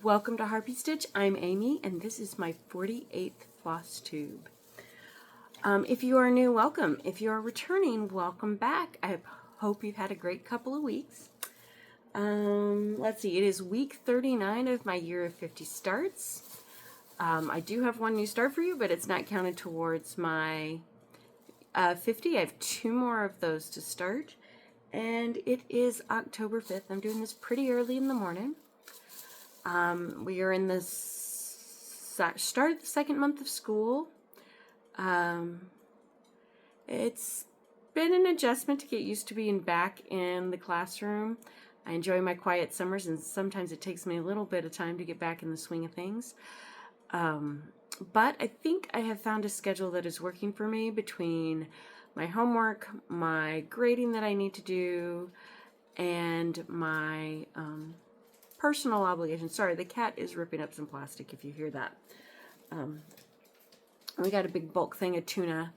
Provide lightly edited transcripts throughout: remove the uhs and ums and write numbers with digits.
Welcome to Harpy Stitch. I'm Amy, and this is my 48th Flosstube. If you are new, welcome. If you are returning, welcome back. I hope you've had a great couple of weeks. Let's see, it is week 39 of my year of 50 starts. I do have one new start for you, but it's not counted towards my 50. I have 2 more of those to start, and it is October 5th. I'm doing this pretty early in the morning. We are in the start of the 2nd month of school. It's been an adjustment to get used to being back in the classroom. I enjoy my quiet summers, and sometimes it takes me a little bit of time to get back in the swing of things. But I think I have found a schedule that is working for me between my homework, my grading that I need to do, and my personal obligations. Sorry, the cat is ripping up some plastic if you hear that. We got a big bulk thing of tuna,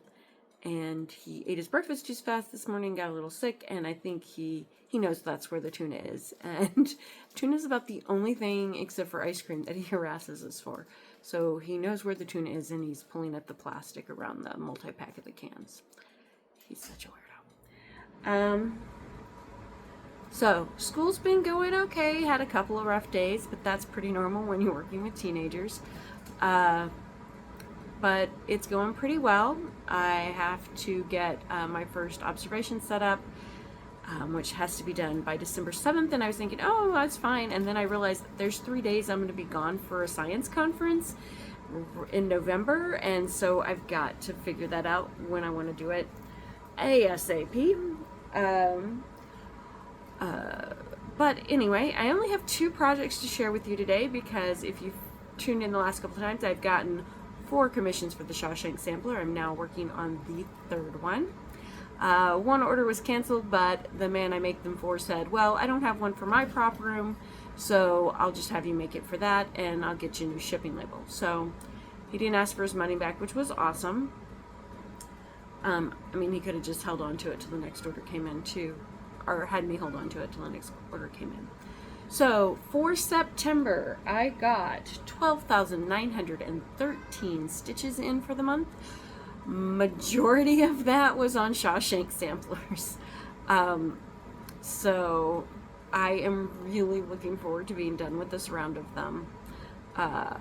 and he ate his breakfast too fast this morning, got a little sick, and I think he knows that's where the tuna is. And tuna is about the only thing, except for ice cream, that he harasses us for. So he knows where the tuna is, and he's pulling at the plastic around the multi-pack of the cans. He's such a weirdo. So, school's been going okay. Had a couple of rough days, but that's pretty normal when you're working with teenagers. But it's going pretty well. I have to get my first observation set up, which has to be done by December 7th, and I was thinking, oh, that's fine. And then I realized there's 3 days I'm going to be gone for a science conference in November, and so I've got to figure that out when I want to do it ASAP. But anyway, I only have 2 projects to share with you today, because if you've tuned in the last couple of times, I've gotten 4 commissions for the Shawshank Sampler. I'm now working on the 3rd one. One order was canceled, but the man I make them for said, well, I don't have one for my prop room, so I'll just have you make it for that, and I'll get you a new shipping label. So he didn't ask for his money back, which was awesome. I mean, he could have just held on to it till the next order came in too, or had me hold on to it till the next order came in. So for September, I got 12,913 stitches in for the month. Majority of that was on Shawshank samplers. So I am really looking forward to being done with this round of them. I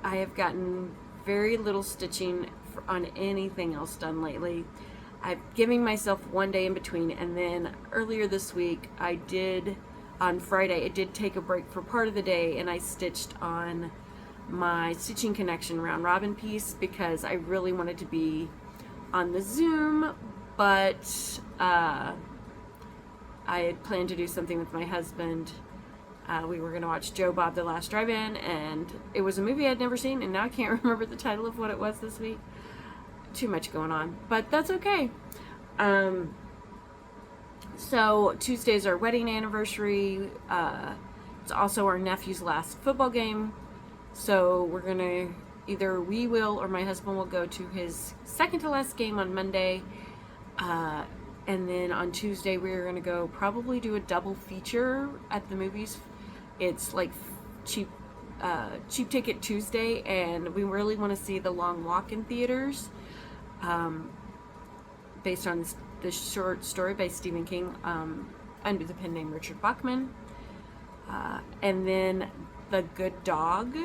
have gotten very little stitching on anything else done lately. I'm giving myself 1 day in between, and then earlier this week on Friday, I did take a break for part of the day, and I stitched on my Stitching Connection round robin piece because I really wanted to be on the Zoom, but I had planned to do something with my husband. We were going to watch Joe Bob the Last Drive-In, and it was a movie I'd never seen, and now I can't remember the title of what it was this week. Too much going on, but that's okay. So Tuesday's our wedding anniversary. It's also our nephew's last football game. So we're gonna, either we will or my husband will go to his second to last game on Monday. And then on Tuesday we're gonna go probably do a double feature at the movies. It's like cheap ticket Tuesday, and we really want to see The Long Walk in theaters. Based on the short story by Stephen King, under the pen name Richard Bachman. And then The Good Dog,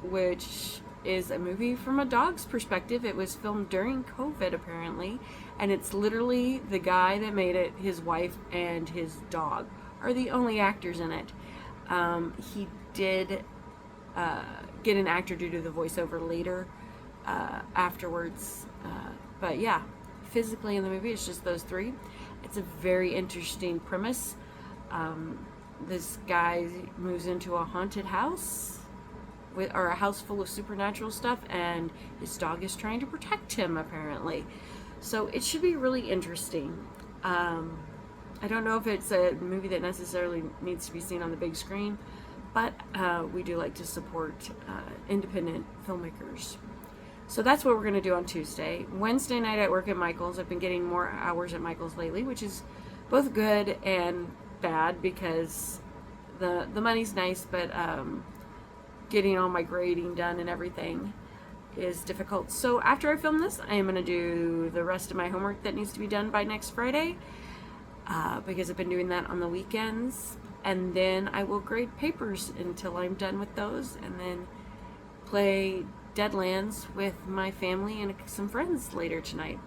which is a movie from a dog's perspective. It was filmed during COVID, apparently, and it's literally the guy that made it, his wife, and his dog are the only actors in it. He did get an actor to do the voiceover later, afterwards, but yeah, physically in the movie it's just those 3. It's a very interesting premise. This guy moves into a haunted house or a house full of supernatural stuff, and his dog is trying to protect him, apparently. So it should be really interesting. I don't know if it's a movie that necessarily needs to be seen on the big screen, but we do like to support independent filmmakers. So that's what we're going to do on Tuesday. Wednesday night at work at Michael's. I've been getting more hours at Michael's lately, which is both good and bad, because the money's nice, but getting all my grading done and everything is difficult. So after I film this, I am going to do the rest of my homework that needs to be done by next Friday, because I've been doing that on the weekends. And then I will grade papers until I'm done with those, and then play Deadlands with my family and some friends later tonight.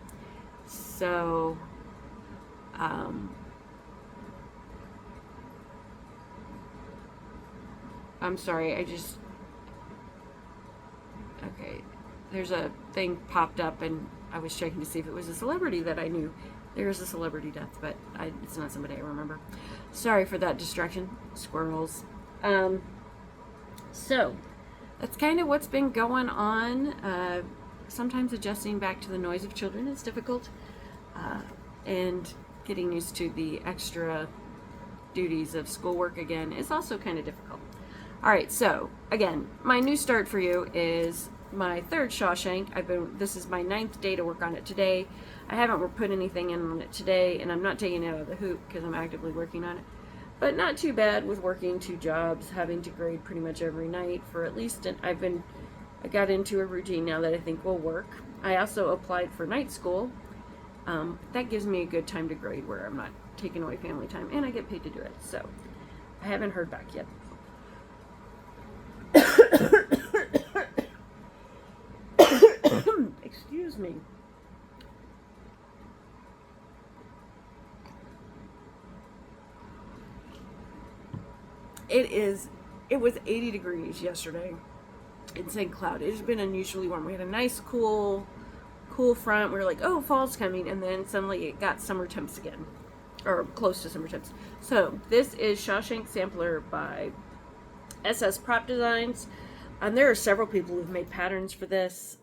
So, I'm sorry, okay, there's a thing popped up and I was checking to see if it was a celebrity that I knew. There is a celebrity death, but it's not somebody I remember. Sorry for that distraction, squirrels. So, that's kind of what's been going on. Sometimes adjusting back to the noise of children is difficult, and getting used to the extra duties of schoolwork again is also kind of difficult. Alright, so, again, my new start for you is my third Shawshank. This is my 9th day to work on it today. I haven't put anything in on it today, and I'm not taking it out of the hoop because I'm actively working on it. But not too bad with working 2 jobs, having to grade pretty much every night for at least, I got into a routine now that I think will work. I also applied for night school. That gives me a good time to grade where I'm not taking away family time, and I get paid to do it. So, I haven't heard back yet. Excuse me. It was 80 degrees yesterday in St. Cloud. It has been unusually warm. We had a nice cool front. We were like, oh, fall's coming, and then suddenly it got summer temps again, or close to summer temps. So this is Shawshank Sampler by SS Prop Designs. There are several people who've made patterns for this.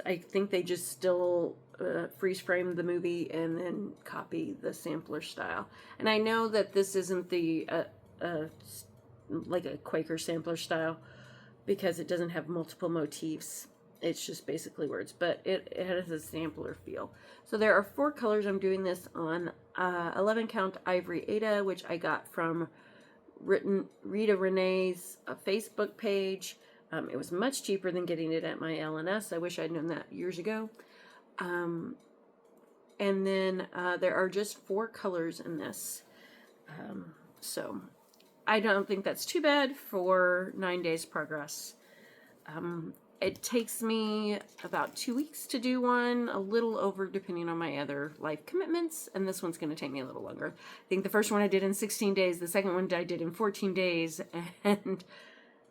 I think they just still freeze frame the movie and then copy the sampler style. And I know that this isn't the like a Quaker sampler style because it doesn't have multiple motifs. It's just basically words, but it has a sampler feel. So there are 4 colors. I'm doing this on 11 count ivory Ada, which I got from Rita Renee's Facebook page. It was much cheaper than getting it at my LNS. I wish I'd known that years ago. And then there are just 4 colors in this. So I don't think that's too bad for 9 days progress. It takes me about 2 weeks to do one, a little over depending on my other life commitments, and this one's going to take me a little longer. I think the first one I did in 16 days, the second one I did in 14 days, and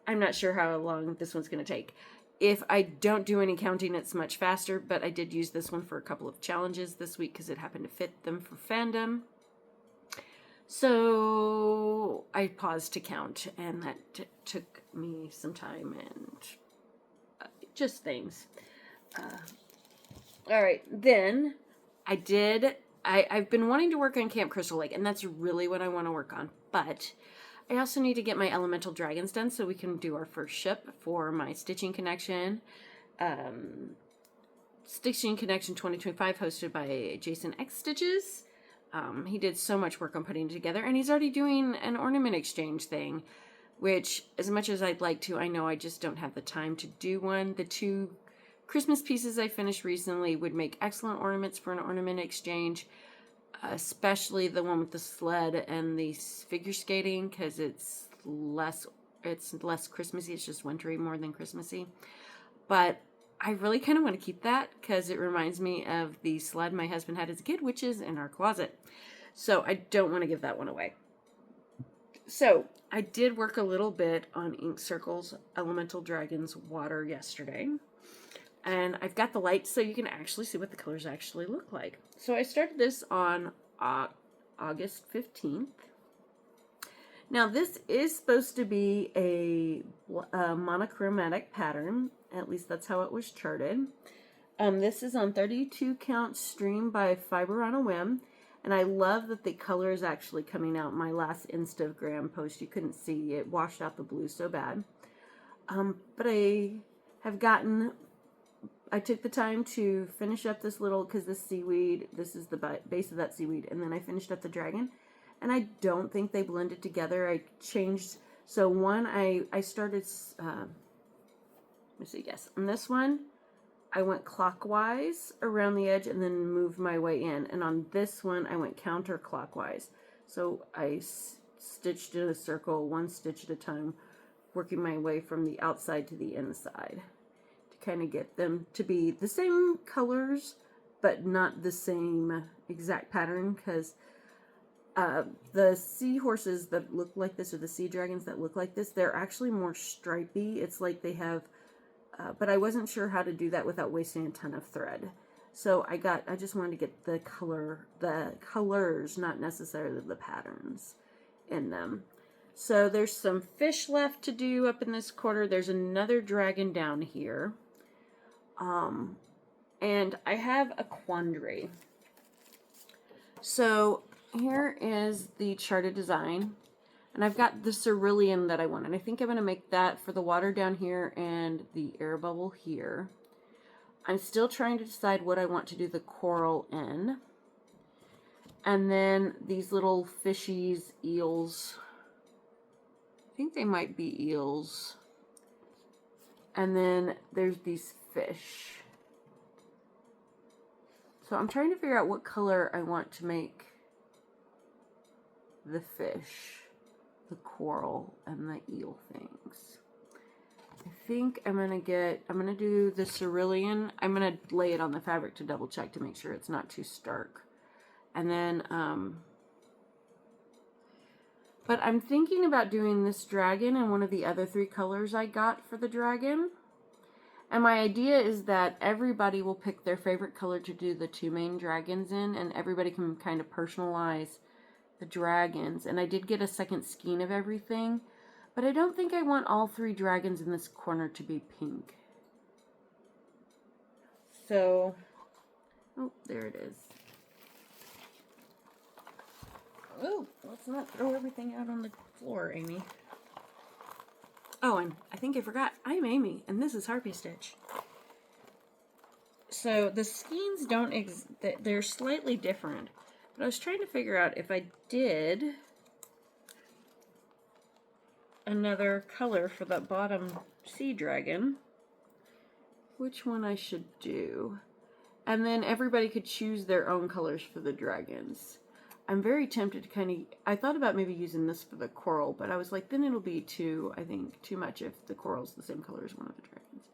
I'm not sure how long this one's going to take. If I don't do any counting, it's much faster, but I did use this one for a couple of challenges this week because it happened to fit them for fandom. So I paused to count, and that took me some time and just things. All right, then I've been wanting to work on Camp Crystal Lake, and that's really what I want to work on, but I also need to get my elemental dragons done so we can do our first ship for my Stitching Connection. Stitching Connection 2025 hosted by Jason X Stitches. He did so much work on putting it together, and he's already doing an ornament exchange thing, which, as much as I'd like to, I know I just don't have the time to do one. The 2 Christmas pieces I finished recently would make excellent ornaments for an ornament exchange, especially the one with the sled and the figure skating, because it's less Christmassy. It's just wintry more than Christmassy. But I really kind of want to keep that because it reminds me of the sled my husband had as a kid, which is in our closet. So I don't want to give that one away. So I did work a little bit on Ink Circle's Elemental Dragons Water yesterday. And I've got the lights so you can actually see what the colors actually look like. So I started this on August 15th. Now this is supposed to be a monochromatic pattern. At least that's how it was charted. This is on 32 count stream by Fiber on a Whim. And I love that the color is actually coming out. My last Instagram post, you couldn't see. It washed out the blue so bad. But I took the time to finish up this little, because this seaweed, this is the base of that seaweed. And then I finished up the dragon. and I don't think they blended together. I changed, so one I started, let me see, yes, on this one, I went clockwise around the edge and then moved my way in. And on this one, I went counterclockwise. So I stitched in a circle, one stitch at a time, working my way from the outside to the inside to kind of get them to be the same colors, but not the same exact pattern, because the seahorses that look like this, or the sea dragons that look like this, they're actually more stripy. It's like they have, but I wasn't sure how to do that without wasting a ton of thread. So I just wanted to get the colors, not necessarily the patterns in them. So there's some fish left to do up in this corner. There's another dragon down here. And I have a quandary. So here is the charted design. And I've got the cerulean that I want. And I think I'm going to make that for the water down here and the air bubble here. I'm still trying to decide what I want to do the coral in. And then these little fishies, eels. I think they might be eels. And then there's these fish. So I'm trying to figure out what color I want to make the fish, the coral, and the eel things. I think I'm gonna do the cerulean. I'm gonna lay it on the fabric to double check to make sure it's not too stark. And then, but I'm thinking about doing this dragon in one of the other 3 colors I got for the dragon. And my idea is that everybody will pick their favorite color to do the 2 main dragons in, and everybody can kind of personalize the dragons. And I did get a second skein of everything, but I don't think I want all 3 dragons in this corner to be pink. So, oh, there it is. Oh, let's not throw everything out on the floor, Amy. Oh, and I think I forgot, I'm Amy, and this is Harpy Stitch. So the skeins they're slightly different, but I was trying to figure out if I did another color for that bottom sea dragon, which one I should do. And then everybody could choose their own colors for the dragons. I'm very tempted to I thought about maybe using this for the coral, but I was like, then it'll be too much if the coral's the same color as one of the dragons.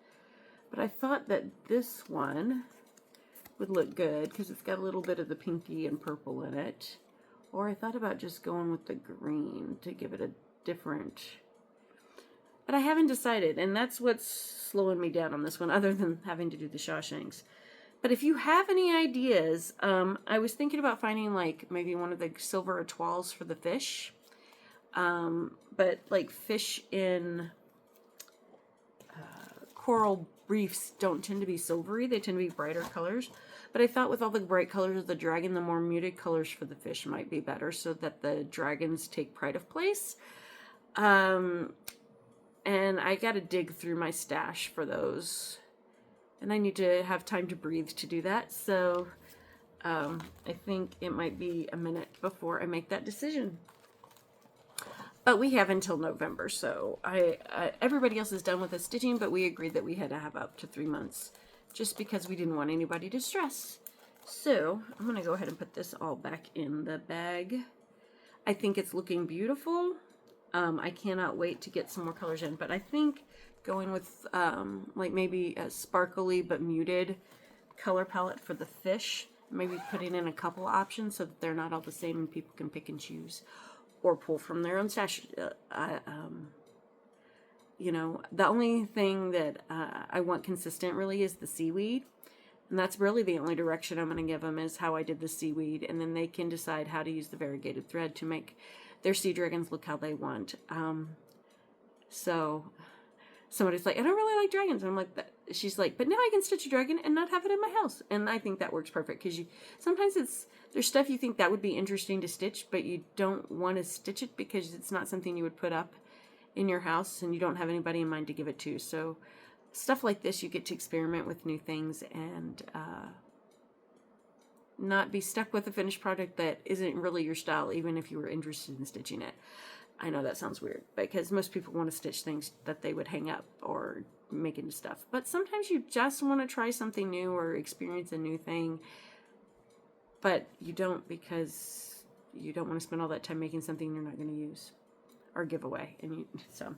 But I thought that this one would look good because it's got a little bit of the pinky and purple in it. Or I thought about just going with the green to give it a different... But I haven't decided, and that's what's slowing me down on this one, other than having to do the Shawshanks. But if you have any ideas, I was thinking about finding like maybe one of the silver etoiles for the fish. But like fish in coral reefs don't tend to be silvery. They tend to be brighter colors. But I thought with all the bright colors of the dragon, the more muted colors for the fish might be better so that the dragons take pride of place. And I got to dig through my stash for those. And I need to have time to breathe to do that. So I think it might be a minute before I make that decision. But we have until November. So everybody else is done with the stitching, but we agreed that we had to have up to 3 months just because we didn't want anybody to stress. So I'm going to go ahead and put this all back in the bag. I think it's looking beautiful. I cannot wait to get some more colors in, but I think going with like maybe a sparkly but muted color palette for the fish, maybe putting in a couple options so that they're not all the same and people can pick and choose or pull from their own stash. You know, the only thing that I want consistent really is the seaweed, and that's really the only direction I'm going to give them is how I did the seaweed, and then they can decide how to use the variegated thread to make their sea dragons look how they want. So somebody's like, I don't really like dragons. And I'm like, she's like, but now I can stitch a dragon and not have it in my house. And I think that works perfect because sometimes there's stuff you think that would be interesting to stitch, but you don't want to stitch it because it's not something you would put up in your house and you don't have anybody in mind to give it to. So stuff like this, you get to experiment with new things and not be stuck with a finished product that isn't really your style, even if you were interested in stitching it. I know that sounds weird, because most people want to stitch things that they would hang up or make into stuff. But sometimes you just want to try something new or experience a new thing, but you don't, because you don't want to spend all that time making something you're not going to use or give away. And so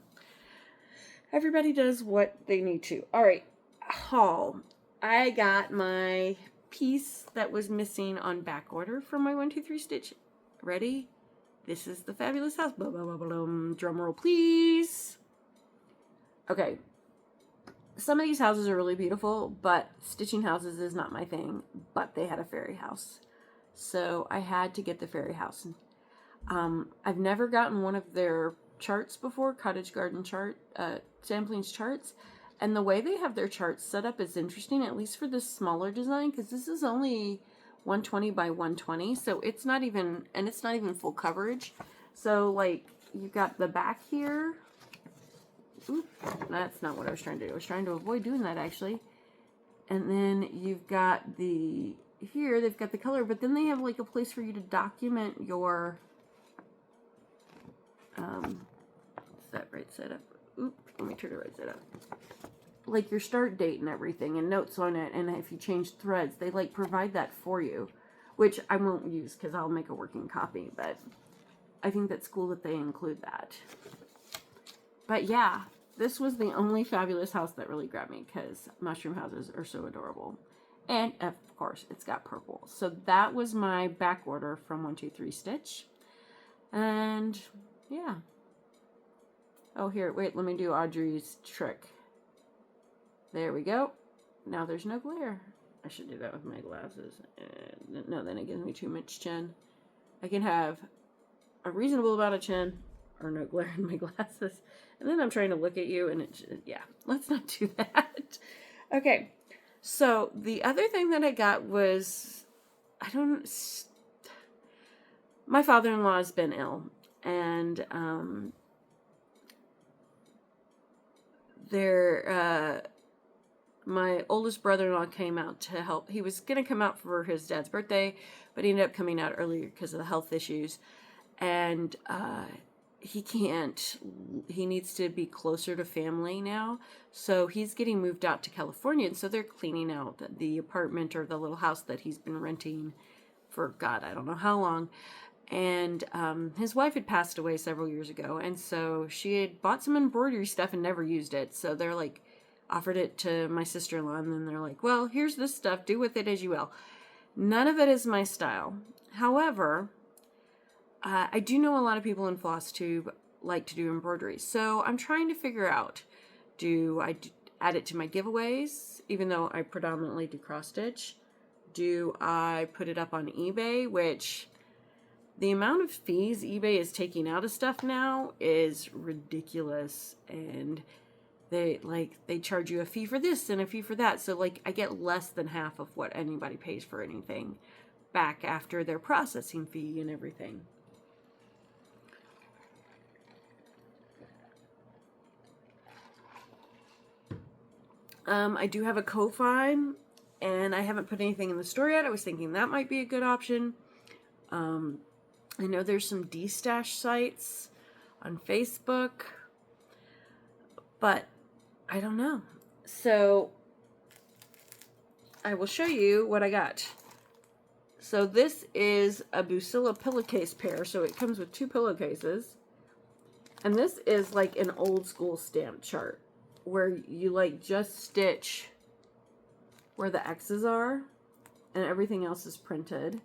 everybody does what they need to. All right, haul. I got my piece that was missing on back order from my 1, 2, 3 stitch. Ready? This is the fabulous house. Blah, blah, blah, blah, blah. Drum roll, please. Okay. Some of these houses are really beautiful, but stitching houses is not my thing. But they had a fairy house, so I had to get the fairy house. I've never gotten one of their charts before, cottage garden chart, samplings charts. And the way they have their charts set up is interesting, at least for this smaller design, because this is only 120 by 120, so it's not even full coverage. So like, you've got the back here. Oop, that's not what I was trying to do. I was trying to avoid doing that, actually. And then you've got here they've got the color, but then they have like a place for you to document your, is that right side up? Oop, let me turn it right side up. Like your start date and everything, and notes on it, and if you change threads, they like provide that for you, which I won't use because I'll make a working copy, but I think that's cool that they include that. But yeah, this was the only fabulous house that really grabbed me, because mushroom houses are so adorable. And of course, it's got purple. So that was my back order from 1, 2, 3 Stitch. And yeah. Oh, here, wait, let me do Audrey's trick. There we go. Now there's no glare. I should do that with my glasses. No, then it gives me too much chin. I can have a reasonable amount of chin or no glare in my glasses. And then I'm trying to look at you, and yeah, let's not do that. Okay, so the other thing that I got was, my father-in-law has been ill, and my oldest brother-in-law came out to help. He was going to come out for his dad's birthday, but he ended up coming out earlier because of the health issues. And he can't. He needs to be closer to family now. So he's getting moved out to California. And so they're cleaning out the apartment or the little house that he's been renting for, God, I don't know how long. And his wife had passed away several years ago. And so she had bought some embroidery stuff and never used it. So they're like, offered it to my sister-in-law, and then they're like, well, here's this stuff, do with it as you will. None of it is my style. However, I do know a lot of people in Flosstube like to do embroidery, so I'm trying to figure out, do I add it to my giveaways, even though I predominantly do cross-stitch? Do I put it up on eBay, which the amount of fees eBay is taking out of stuff now is ridiculous, and they charge you a fee for this and a fee for that. So like I get less than half of what anybody pays for anything back after their processing fee and everything. I do have a Ko-Fi, and I haven't put anything in the store yet. I was thinking that might be a good option. I know there's some de-stash sites on Facebook, but I don't know. So I will show you what I got. So this is a Busilla pillowcase pair. So it comes with 2 pillowcases. And this is like an old school stamp chart where you like just stitch where the X's are and everything else is printed.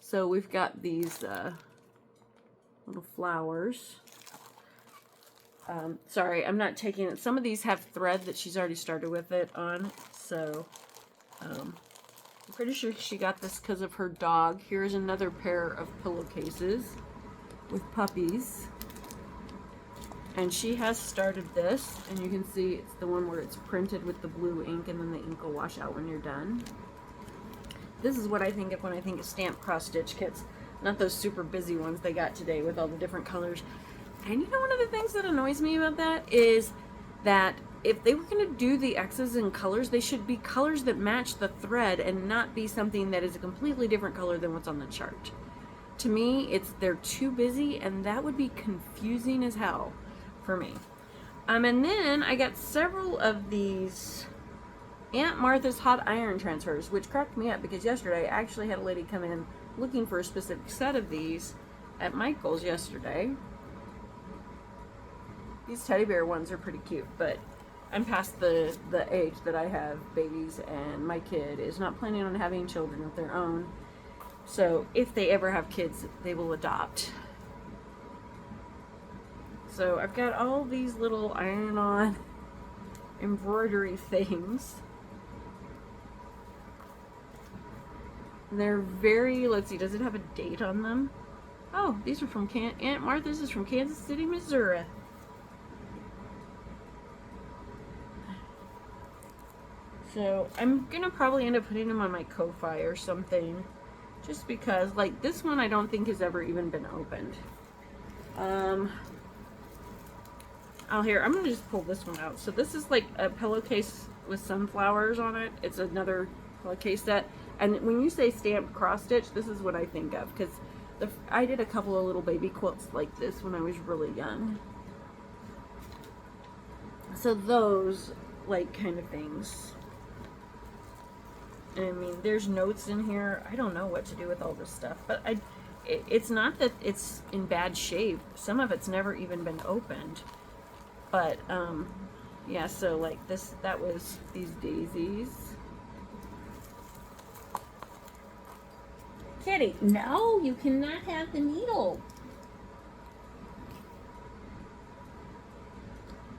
So we've got these little flowers. Sorry, I'm not taking it. Some of these have thread that she's already started with it on, so I'm pretty sure she got this because of her dog. Here's another pair of pillowcases with puppies, and she has started this, and you can see it's the one where it's printed with the blue ink, and then the ink will wash out when you're done. This is what I think of when I think of stamp cross-stitch kits, not those super busy ones they got today with all the different colors. And you know, one of the things that annoys me about that is that if they were going to do the X's in colors, they should be colors that match the thread and not be something that is a completely different color than what's on the chart. To me, they're too busy, and that would be confusing as hell for me. And then I got several of these Aunt Martha's hot iron transfers, which cracked me up because yesterday I actually had a lady come in looking for a specific set of these at Michael's yesterday. These teddy bear ones are pretty cute, but I'm past the age that I have babies, and my kid is not planning on having children of their own. So if they ever have kids, they will adopt. So I've got all these little iron-on embroidery things. And they're very, let's see, does it have a date on them? Oh, these are from Aunt Martha's is from Kansas City, Missouri. So I'm gonna probably end up putting them on my Ko-Fi or something, just because, like, this one I don't think has ever even been opened. Oh, here, I'm gonna just pull this one out. So this is like a pillowcase with sunflowers on it. It's another pillowcase set. And when you say stamped cross stitch, this is what I think of, because I did a couple of little baby quilts like this when I was really young. So those, like, kind of things. I mean, there's notes in here. I don't know what to do with all this stuff, but it's not that it's in bad shape. Some of it's never even been opened. But, yeah, so, like, that was these daisies. Kitty, no, you cannot have the needle.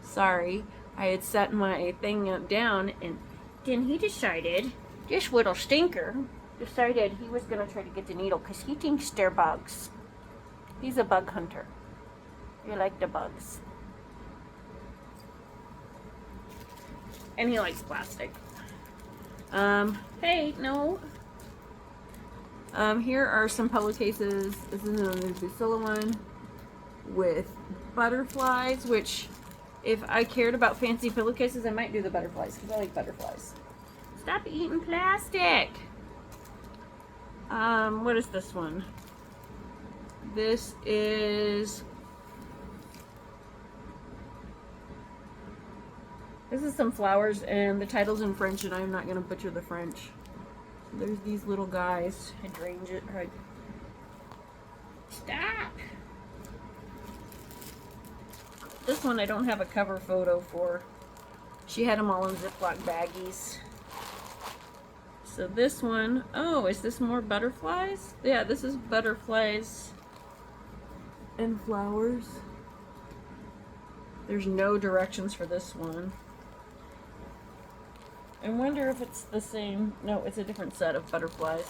Sorry, I had set my thing down, and then he decided, this little stinker, decided he was going to try to get the needle, because he thinks they're bugs. He's a bug hunter. You like the bugs. And he likes plastic. Hey, no. Here are some pillowcases. This is another Lucilla one with butterflies, which, if I cared about fancy pillowcases, I might do the butterflies, because I like butterflies. Stop eating plastic! What is this one? This is some flowers, and the title's in French, and I'm not going to butcher the French. There's these little guys. Hydrangea. Stop! This one I don't have a cover photo for. She had them all in Ziploc baggies. So this one, oh, is this more butterflies? Yeah, this is butterflies and flowers. There's no directions for this one. I wonder if it's the same. No, it's a different set of butterflies.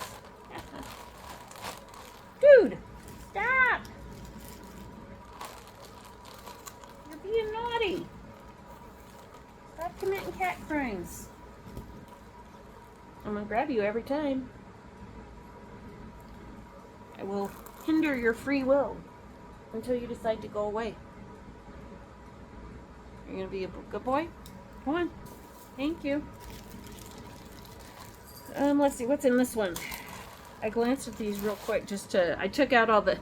Dude, stop! You're being naughty. Stop committing cat crimes. I'm gonna grab you every time. I will hinder your free will until you decide to go away. Are you gonna be a good boy? Come on. Thank you. Let's see, what's in this one? I glanced at these real quick just to, I took out all the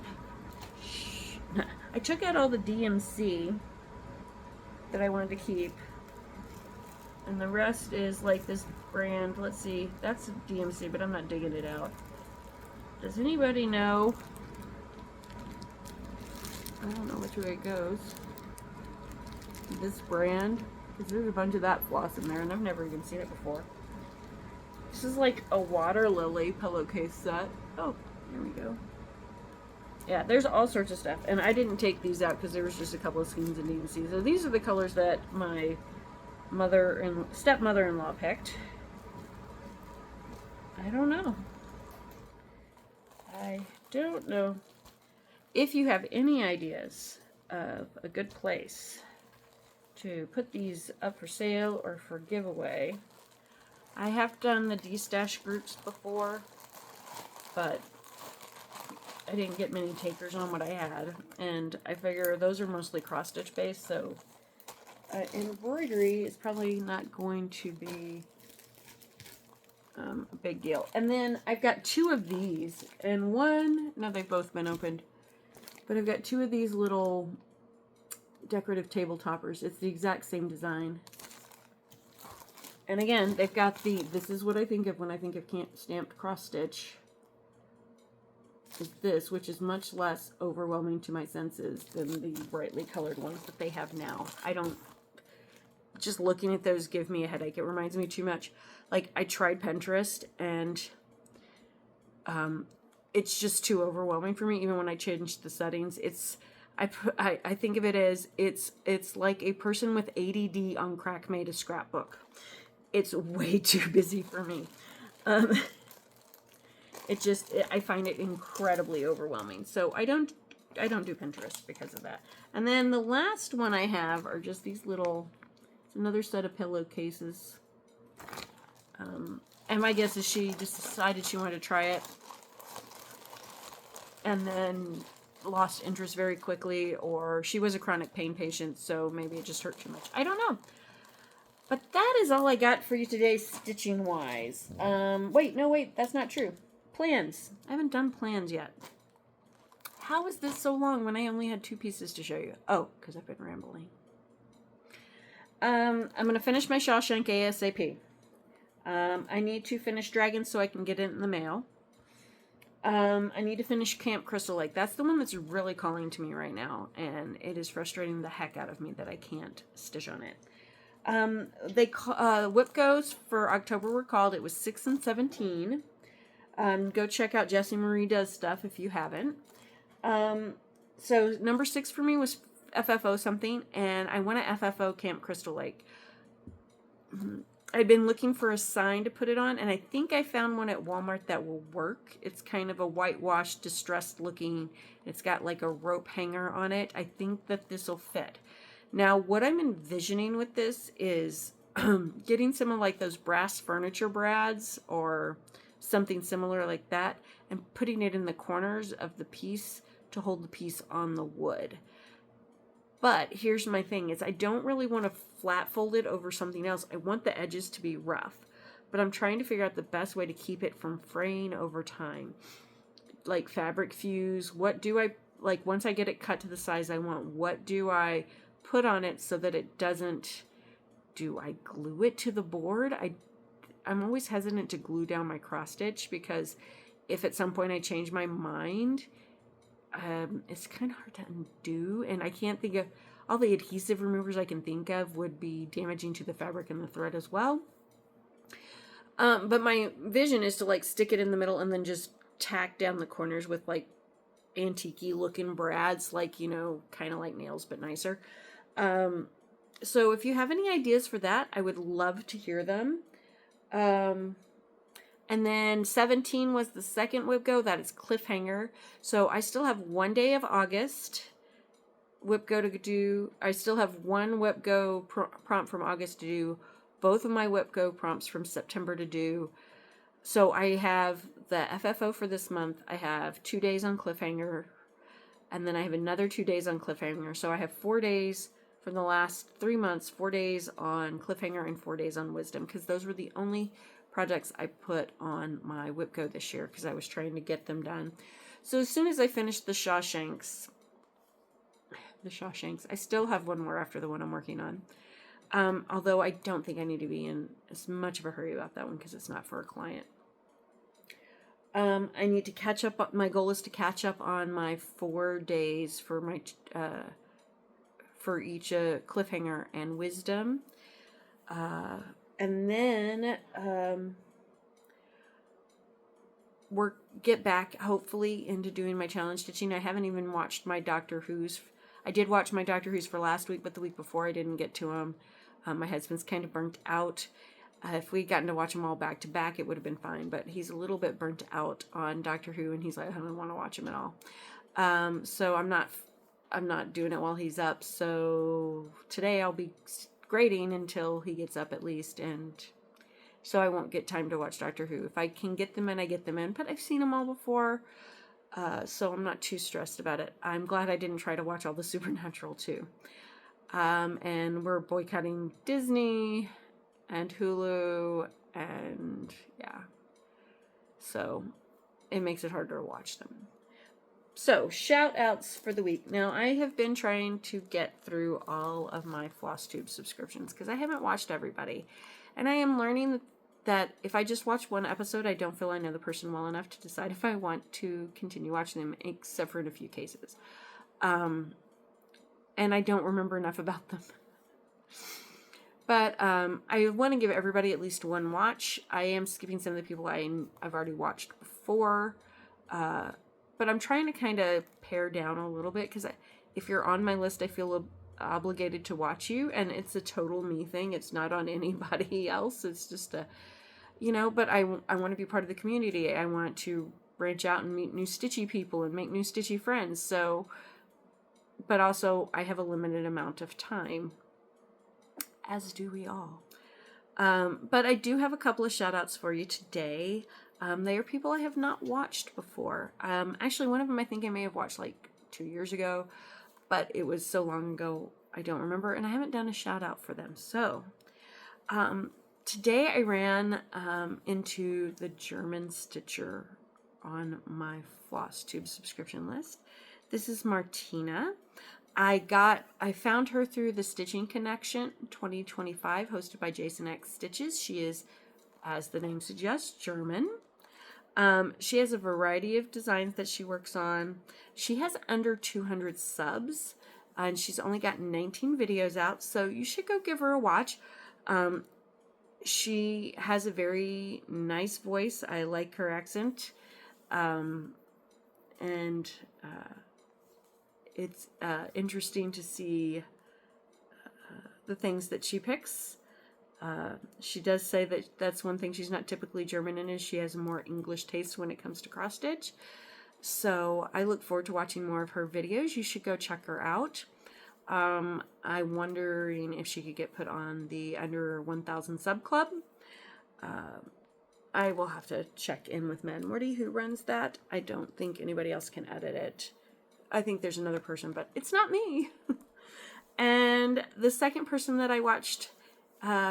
DMC that I wanted to keep. And the rest is like this brand. Let's see, that's a DMC, but I'm not digging it out. Does anybody know? I don't know which way it goes. This brand, because there's a bunch of that floss in there, and I've never even seen it before. This is like a water lily pillowcase set. Oh, here we go. Yeah, there's all sorts of stuff, and I didn't take these out because there was just a couple of skeins and DMC. So these are the colors that my stepmother-in-law picked. I don't know. I don't know. If you have any ideas of a good place to put these up for sale or for giveaway, I have done the D-stash groups before, but I didn't get many takers on what I had, and I figure those are mostly cross-stitch based, so embroidery is probably not going to be a big deal. And then I've got 2 of these, and no, they've both been opened, but I've got 2 of these little decorative table toppers. It's the exact same design. And again, they've got this is what I think of when I think of stamped cross stitch. Is this, which is much less overwhelming to my senses than the brightly colored ones that they have now. Just looking at those give me a headache. It reminds me too much. Like, I tried Pinterest, and it's just too overwhelming for me, even when I changed the settings. I think of it as, it's like a person with ADD on crack made a scrapbook. It's way too busy for me. I find it incredibly overwhelming. So I don't do Pinterest because of that. And then the last one I have are just these little, it's another set of pillowcases. And my guess is she just decided she wanted to try it and then lost interest very quickly, or she was a chronic pain patient, so maybe it just hurt too much. I don't know. But that is all I got for you today, stitching wise. Wait, that's not true. Plans. I haven't done plans yet. How is this so long when I only had 2 pieces to show you? Oh, because I've been rambling. I'm going to finish my Shawshank ASAP. I need to finish Dragon so I can get it in the mail. I need to finish Camp Crystal Lake. That's the one that's really calling to me right now, and it is frustrating the heck out of me that I can't stitch on it. Whip goes for October were called. It was 6 and 17. Go check out Jessie Marie Does Stuff if you haven't. So number 6 for me was FFO something, and I went to FFO Camp Crystal Lake. I've been looking for a sign to put it on, and I think I found one at Walmart that will work. It's kind of a whitewashed, distressed looking. It's got like a rope hanger on it. I think that this will fit. Now, what I'm envisioning with this is getting some of like those brass furniture brads or something similar like that, and putting it in the corners of the piece to hold the piece on the wood. But here's my thing, is I don't really want to flat fold it over something else. I want the edges to be rough, but I'm trying to figure out the best way to keep it from fraying over time. Like fabric fuse, what do I, like once I get it cut to the size I want, what do I put on it so that it doesn't, do I glue it to the board? I'm always hesitant to glue down my cross stitch, because if at some point I change my mind, it's kind of hard to undo, and I can't think of all the adhesive removers I can think of would be damaging to the fabric and the thread as well. But my vision is to like stick it in the middle and then just tack down the corners with like antique-y looking brads, like, you know, kind of like nails but nicer. So if you have any ideas for that, I would love to hear them. And then 17 was the second whip go. That is Cliffhanger. So I still have 1 day of August whip go to do. I still have one whip go prompt from August to do. Both of my whip go prompts from September to do. So I have the FFO for this month. I have 2 days on Cliffhanger. And then I have another 2 days on Cliffhanger. So I have 4 days for the last 3 months, 4 days on Cliffhanger and 4 days on Wisdom, because those were the only projects I put on my whip go this year, because I was trying to get them done. So as soon as I finish the Shawshanks, I still have one more after the one I'm working on. Although I don't think I need to be in as much of a hurry about that one, because it's not for a client. I need to catch up. My goal is to catch up on my 4 days for my for each Cliffhanger and Wisdom. And then get back hopefully into doing my challenge stitching. I haven't even watched my Doctor Who's. I did watch my Doctor Who's for last week, but the week before I didn't get to them. My husband's kind of burnt out. If we'd gotten to watch them all back to back, it would have been fine. But he's a little bit burnt out on Doctor Who, and he's like, I don't want to watch him at all. So I'm not doing it while he's up. So today I'll be grading until he gets up at least, and so I won't get time to watch Doctor Who. If I can get them in, I get them in, but I've seen them all before, so I'm not too stressed about it. I'm glad I didn't try to watch all the Supernatural too. And we're boycotting Disney and Hulu, and yeah. So it makes it harder to watch them. So, shout outs for the week. Now, I have been trying to get through all of my Flosstube subscriptions because I haven't watched everybody. And I am learning that if I just watch one episode, I don't feel I know the person well enough to decide if I want to continue watching them, except for in a few cases. And I don't remember enough about them. But I want to give everybody at least one watch. I am skipping some of the people I've already watched before. But I'm trying to kind of pare down a little bit because if you're on my list, I feel obligated to watch you. And it's a total me thing. It's not on anybody else. It's just but I want to be part of the community. I want to branch out and meet new Stitchy people and make new Stitchy friends. So, but also I have a limited amount of time, as do we all. But I do have a couple of shout outs for you today. They are people I have not watched before. Actually, one of them I think I may have watched like 2 years ago, but it was so long ago I don't remember, and I haven't done a shout out for them. So today I ran into the German Stitcher on my Flosstube subscription list. This is Martina. I found her through the Stitching Connection 2025, hosted by Jason X Stitches. She is, as the name suggests, German. She has a variety of designs that she works on. She has under 200 subs, and she's only got 19 videos out, so you should go give her a watch. She has a very nice voice. I like her accent. It's interesting to see the things that she picks. She does say that that's one thing she's not typically German in, is she has a more English taste when it comes to cross stitch. So I look forward to watching more of her videos. You should go check her out. I'm wondering if she could get put on the under 1,000 sub club. I will have to check in with Man Morty, who runs that. I don't think anybody else can edit it. I think there's another person, but it's not me. And the second person that I watched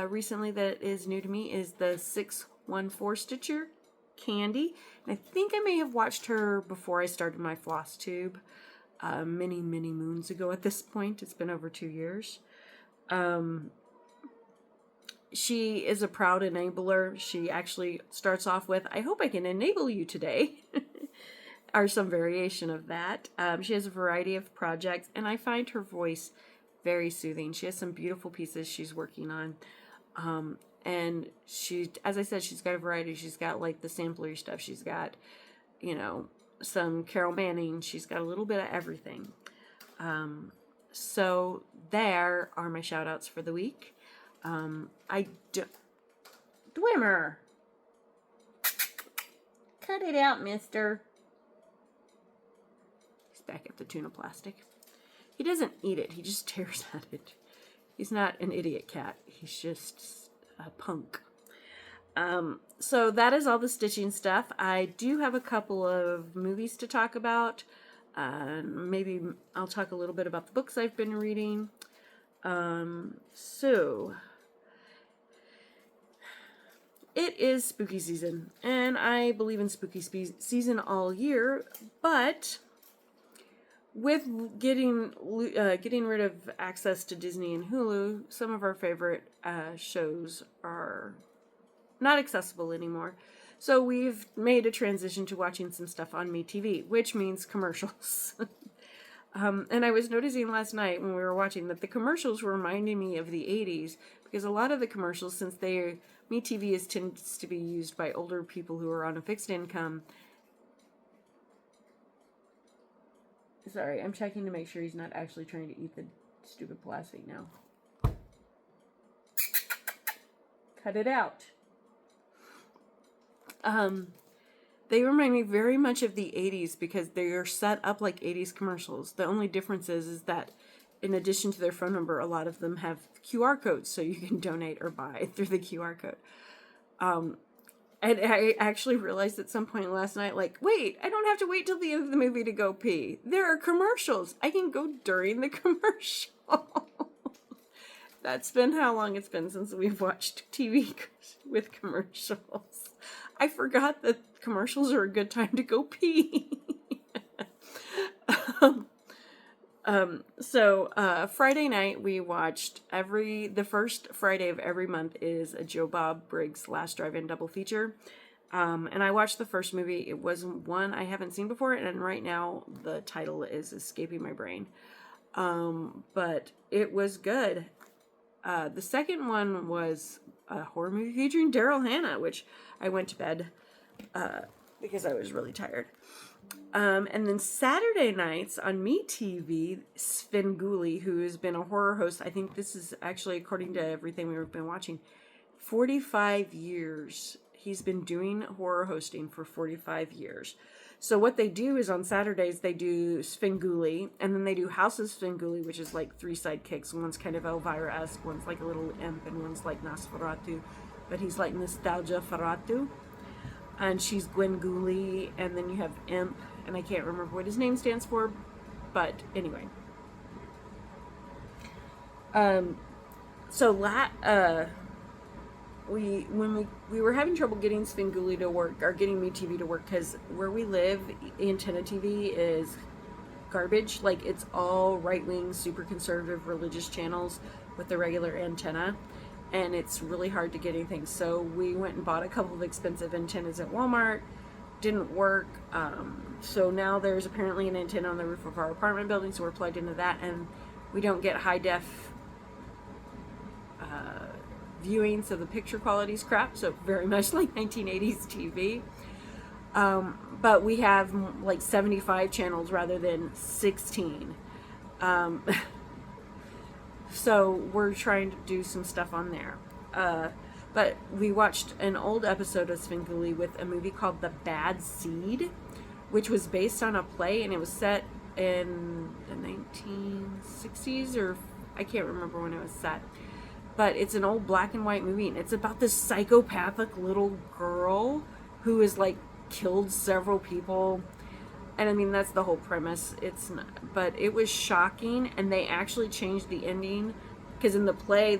recently that is new to me is the 614 Stitcher, Candy. And I think I may have watched her before I started my Flosstube many moons ago at this point. It's been over 2 years. She is a proud enabler. She actually starts off with, "I hope I can enable you today," or some variation of that. She has a variety of projects, and I find her voice very soothing. She has some beautiful pieces she's working on. And she, as I said, she's got a variety. She's got like the samplery stuff. She's got, some Carol Manning. She's got a little bit of everything. So there are my shout outs for the week. Dwimmer! Cut it out, mister. He's back at the tuna plastic. He doesn't eat it, he just stares at it. He's not an idiot cat. He's just a punk. So that is all the stitching stuff. I do have a couple of movies to talk about. Maybe I'll talk a little bit about the books I've been reading. So it is spooky season, and I believe in spooky season all year, but with getting rid of access to Disney and Hulu, some of our favorite shows are not accessible anymore. So we've made a transition to watching some stuff on MeTV, which means commercials. And I was noticing last night when we were watching that the commercials were reminding me of the 80s, because a lot of the commercials, since MeTV tends to be used by older people who are on a fixed income. Sorry, I'm checking to make sure he's not actually trying to eat the stupid plastic now. Cut it out. They remind me very much of the 80s because they are set up like 80s commercials. The only difference is that in addition to their phone number, a lot of them have QR codes so you can donate or buy through the QR code. And I actually realized at some point last night, like, wait, I don't have to wait till the end of the movie to go pee. There are commercials. I can go during the commercial. That's been how long it's been since we've watched TV with commercials. I forgot that commercials are a good time to go pee. So Friday night we watched the first Friday of every month is a Joe Bob Briggs Last Drive-In double feature. And I watched the first movie. It wasn't one I haven't seen before, and right now the title is escaping my brain. But it was good. The second one was a horror movie featuring Daryl Hannah, which I went to bed because I was really tired. And then Saturday nights on MeTV, Svengoolie, who has been a horror host, I think this is actually, according to everything we've been watching, 45 years. He's been doing horror hosting for 45 years. So what they do is on Saturdays they do Svengoolie, and then they do House of Svengoolie, which is like 3 sidekicks. One's kind of Elvira-esque, one's like a little imp, and one's like Nosferatu, but he's like Nostalgia Ferratu. And she's Gwengoolie, and then you have Imp, and I can't remember what his name stands for, but anyway. When we were having trouble getting Svengoolie to work, or getting MeTV to work, because where we live, antenna TV is garbage. Like, it's all right-wing, super conservative religious channels with the regular antenna, and it's really hard to get anything. So we went and bought a couple of expensive antennas at Walmart. Didn't work. So now there's apparently an antenna on the roof of our apartment building, so we're plugged into that, and we don't get high def viewing, so the picture quality is crap, so very much like 1980s TV. But we have like 75 channels rather than 16. So we're trying to do some stuff on there. But we watched an old episode of Svengoolie with a movie called The Bad Seed, which was based on a play, and it was set in the 1960s, or I can't remember when it was set. But it's an old black and white movie, and it's about this psychopathic little girl who is like killed several people. And I mean, that's the whole premise. But it was shocking, and they actually changed the ending, because in the play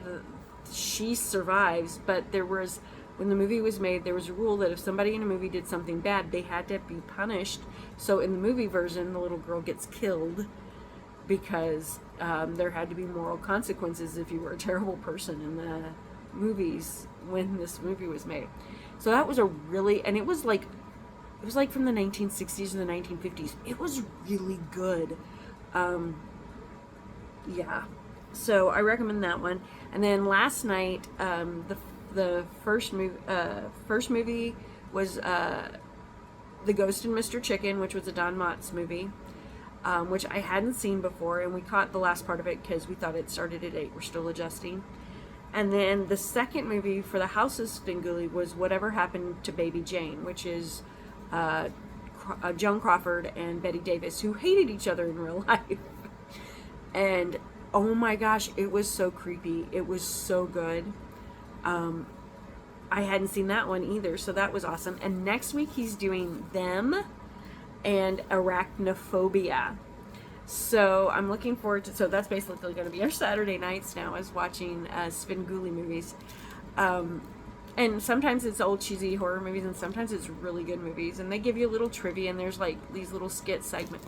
she survives, but when the movie was made, there was a rule that if somebody in a movie did something bad, they had to be punished. So in the movie version, the little girl gets killed because there had to be moral consequences if you were a terrible person in the movies when this movie was made. So that was and it was like from the 1960s to the 1950s. It was really good. Yeah. So I recommend that one. And then last night, the first movie was The Ghost and Mr. Chicken, which was a Don Knotts movie, which I hadn't seen before, and we caught the last part of it because we thought it started at 8. We're still adjusting. And then the second movie for the House of Svengoolie was Whatever Happened to Baby Jane, which is Joan Crawford and Betty Davis, who hated each other in real life. And oh my gosh, it was so creepy. It was so good. I hadn't seen that one either, so that was awesome. And next week he's doing Them and Arachnophobia. So I'm looking forward to, so that's basically going to be our Saturday nights now, is watching Svengoolie movies. And sometimes it's old cheesy horror movies, and sometimes it's really good movies. And they give you a little trivia, and there's like these little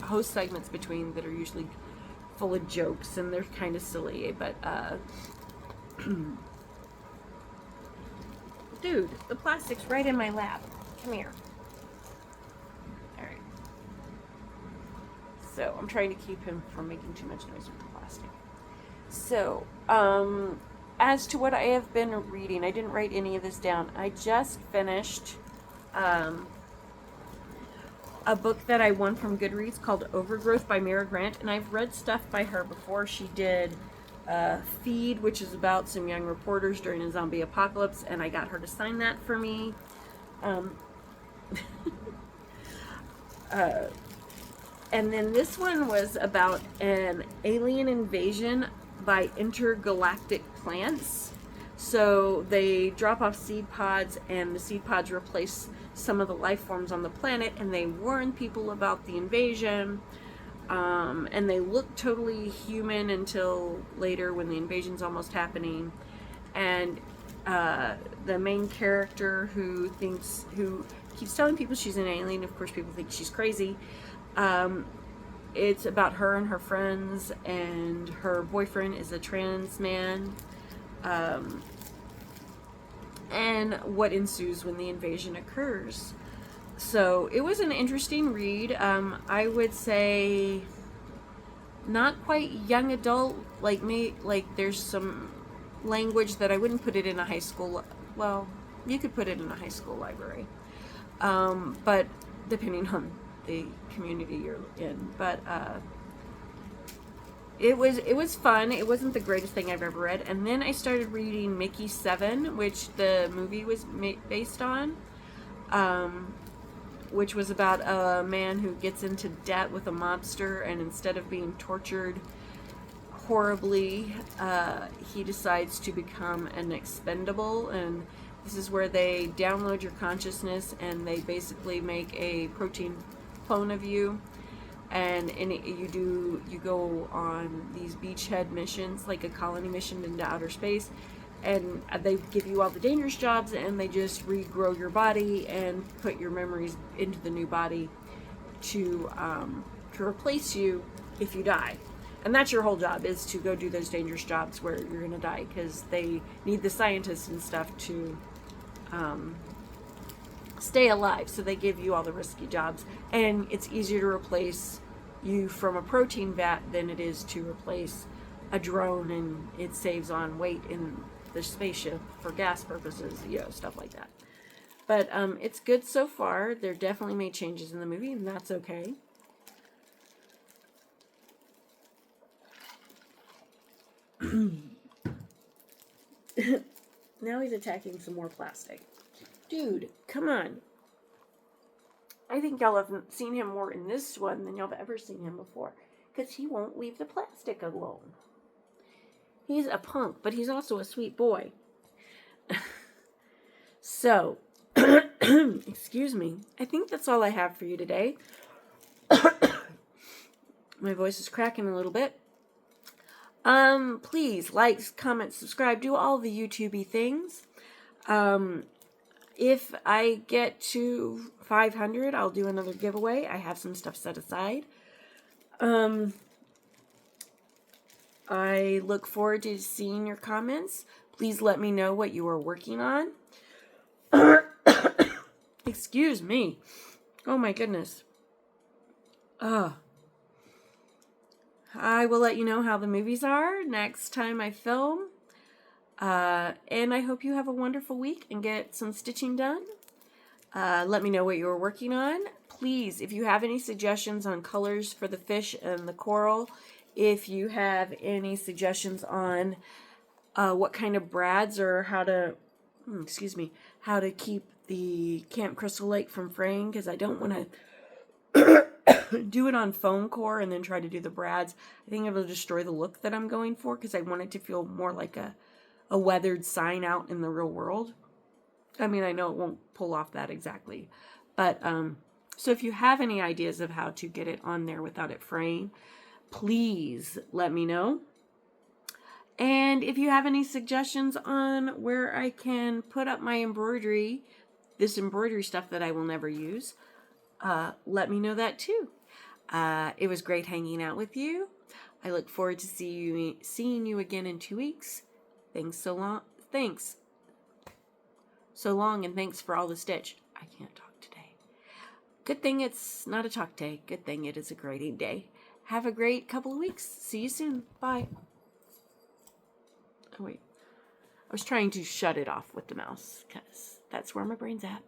host segments between that are usually full of jokes, and they're kind of silly, but dude, the plastic's right in my lap. Come here. Alright. So I'm trying to keep him from making too much noise with the plastic. So, as to what I have been reading, I didn't write any of this down. I just finished a book that I won from Goodreads called Overgrowth by Mira Grant, and I've read stuff by her before. She did Feed, which is about some young reporters during a zombie apocalypse, and I got her to sign that for me. And then this one was about an alien invasion by intergalactic plants. So they drop off seed pods, and the seed pods replace some of the life forms on the planet, and they warn people about the invasion. And they look totally human until later when the invasion's almost happening. And the main character who keeps telling people she's an alien, of course people think she's crazy. It's about her and her friends, and her boyfriend is a trans man. And what ensues when the invasion occurs. So it was an interesting read. I would say not quite young adult, like me. Like there's some language that I wouldn't put it in a high school. Well, you could put it in a high school library, but depending on the community you're in. But it was fun. It wasn't the greatest thing I've ever read. And then I started reading Mickey 7, which the movie was based on. Which was about a man who gets into debt with a mobster, and instead of being tortured horribly, he decides to become an expendable. And this is where they download your consciousness, and they basically make a protein clone of you. And you go on these beachhead missions, like a colony mission into outer space, and they give you all the dangerous jobs, and they just regrow your body and put your memories into the new body to replace you if you die. And that's your whole job, is to go do those dangerous jobs where you're gonna die, because they need the scientists and stuff to stay alive. So they give you all the risky jobs, and it's easier to replace you from a protein vat than it is to replace a drone, and it saves on weight in the spaceship for gas purposes, stuff like that. But it's good so far. They're definitely made changes in the movie, and that's okay. Now he's attacking some more plastic. Dude, come on. I think y'all have seen him more in this one than y'all have ever seen him before, because he won't leave the plastic alone. He's a punk, but he's also a sweet boy. So, excuse me. I think that's all I have for you today. My voice is cracking a little bit. Please like, comment, subscribe, do all the YouTube-y things. If I get to 500, I'll do another giveaway. I have some stuff set aside. I look forward to seeing your comments. Please let me know what you are working on. Excuse me. Oh my goodness. I will let you know how the movies are next time I film. And I hope you have a wonderful week and get some stitching done. Let me know what you're working on. Please, if you have any suggestions on colors for the fish and the coral, if you have any suggestions on what kind of brads or how to keep the Camp Crystal Lake from fraying, because I don't want to do it on foam core and then try to do the brads. I think it'll destroy the look that I'm going for, because I want it to feel more like a weathered sign out in the real world. I mean, I know it won't pull off that exactly, but so if you have any ideas of how to get it on there without it fraying, please let me know. And if you have any suggestions on where I can put up my embroidery, this embroidery stuff that I will never use, let me know that too. It was great hanging out with you. I look forward to seeing you again in 2 weeks. Thanks so long. Thanks so long, and thanks for all the stitch. I can't talk today. Good thing it's not a talk day. Good thing it is a grading day. Have a great couple of weeks. See you soon. Bye. Oh, wait. I was trying to shut it off with the mouse, because that's where my brain's at.